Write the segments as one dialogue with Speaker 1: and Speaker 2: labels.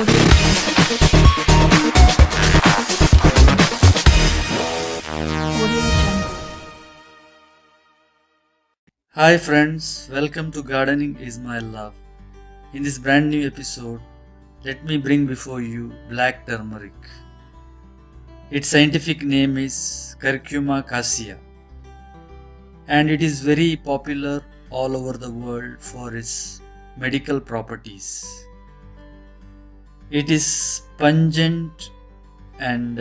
Speaker 1: Hi friends, welcome to Gardening is My Love. In this brand new episode, let me bring before you black turmeric. Its scientific name is Curcuma cassia and it is very popular all over the world for its medical properties. It is pungent and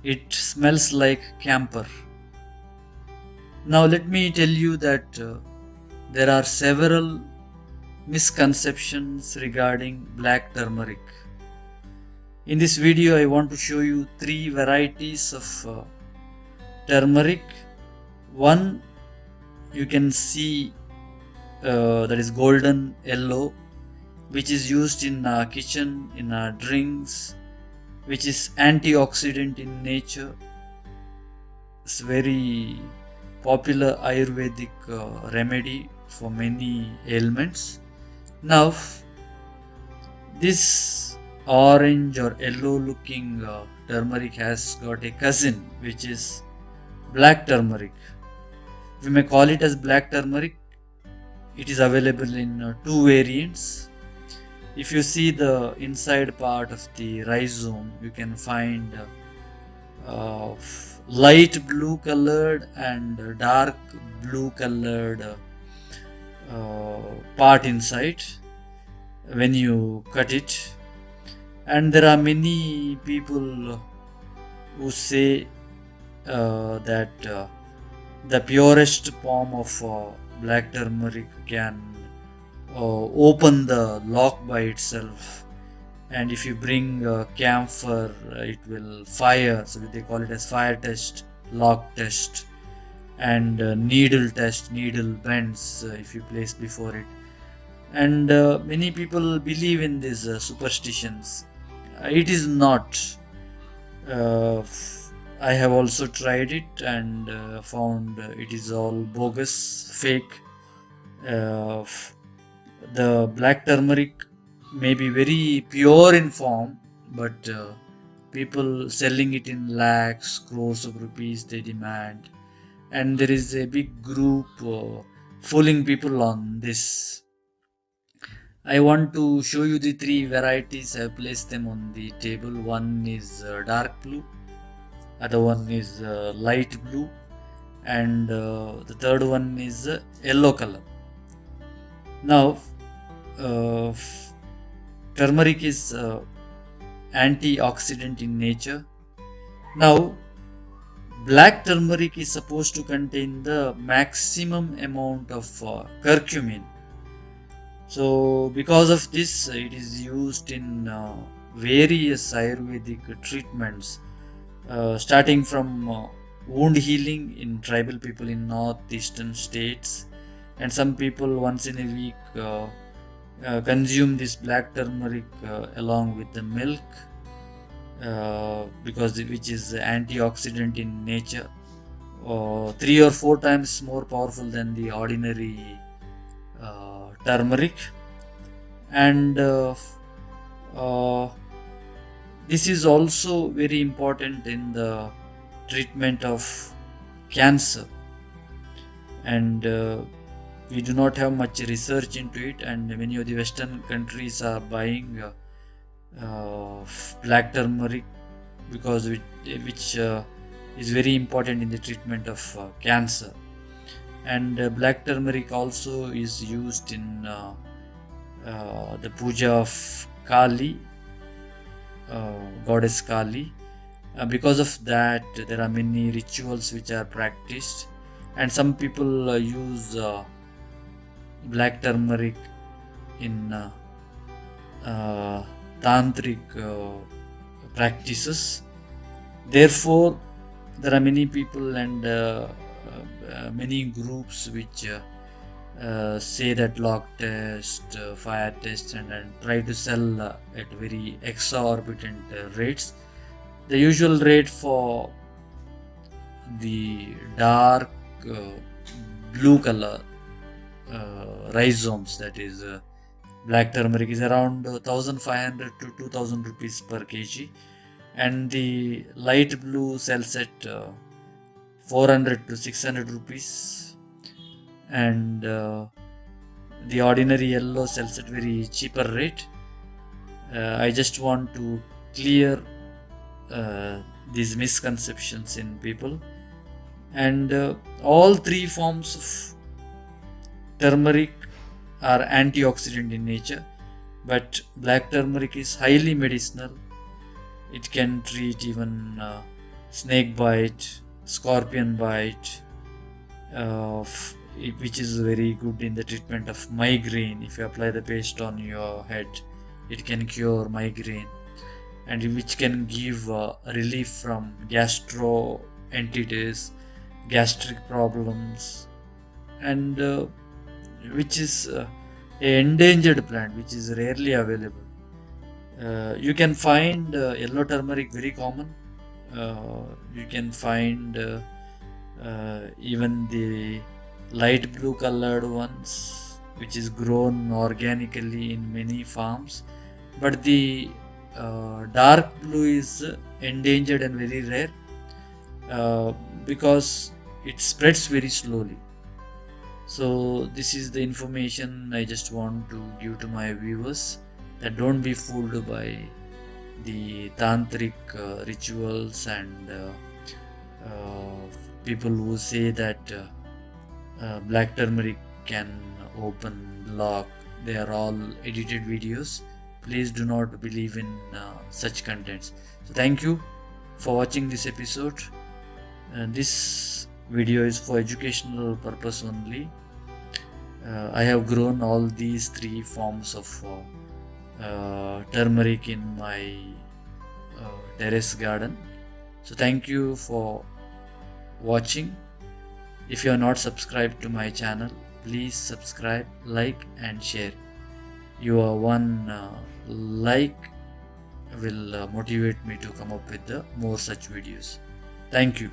Speaker 1: it smells like camphor. Now let me tell you that there are several misconceptions regarding black turmeric. In this video, I want to show you three varieties of turmeric. One you can see that is golden yellow, which is used in kitchen, in drinks, which is antioxidant in nature. It's very popular Ayurvedic remedy for many ailments. Now, this orange or yellow looking turmeric has got a cousin which is black turmeric. We may call it as black turmeric. It is available in two variants. If you see the inside part of the rhizome, you can find light blue colored and dark blue colored part inside when you cut it. And there are many people who say that the purest form of black turmeric can open the lock by itself, and if you bring camphor it will fire, so they call it as fire test, lock test, and needle test, needle bends if you place before it. And many people believe in these superstitions. It is not. uh, I have also tried it and found it is all bogus, fake. uh, the black turmeric may be very pure in form, but people selling it in lakhs, crores of rupees they demand, and there is a big group fooling people on this. I want to show you the three varieties. I have placed them on the table. One is dark blue, other one is light blue, and the third one is yellow color. Now, uh, turmeric is antioxidant in nature. Now, black turmeric is supposed to contain the maximum amount of curcumin. So, because of this, it is used in various Ayurvedic treatments, starting from wound healing in tribal people in northeastern states, and some people once in a week consume this black turmeric along with the milk, because which is antioxidant in nature, 3 or 4 times more powerful than the ordinary turmeric. And uh, this is also very important in the treatment of cancer, and we do not have much research into it, and many of the western countries are buying black turmeric because which is very important in the treatment of cancer. And black turmeric also is used in the puja of Kali, goddess Kali. Because of that, there are many rituals which are practiced, and some people use black turmeric in tantric practices. Therefore, there are many people and many groups which say that lock test, fire test, and try to sell at very exorbitant rates. The usual rate for the dark blue color rhizomes, that is Black turmeric is around 1500 to 2000 rupees per kg, and the light blue sells at 400 to 600 rupees, and the ordinary yellow sells at very cheaper rate. I just want to clear these misconceptions in people, and all three forms of turmeric are antioxidant in nature, but black turmeric is highly medicinal. It can treat even snake bite, scorpion bite, which is very good in the treatment of migraine. If you apply the paste on your head, it can cure migraine, and which can give relief from gastroenteritis, gastric problems, and which is a endangered plant which is rarely available. You can find yellow turmeric very common. You can find even the light blue colored ones, which is grown organically in many farms, but the dark blue is endangered and very rare, uh, because it spreads very slowly. So this is the information I just want to give to my viewers, that don't be fooled by the tantric rituals and people who say that black turmeric can open lock. They are all edited videos. Please do not believe in such contents. So thank you for watching this episode. This video is for educational purpose only. I have grown all these three forms of turmeric in my terrace garden. So thank you for watching. If you are not subscribed to my channel, please subscribe, like and share. Your one like will motivate me to come up with more such videos. Thank you.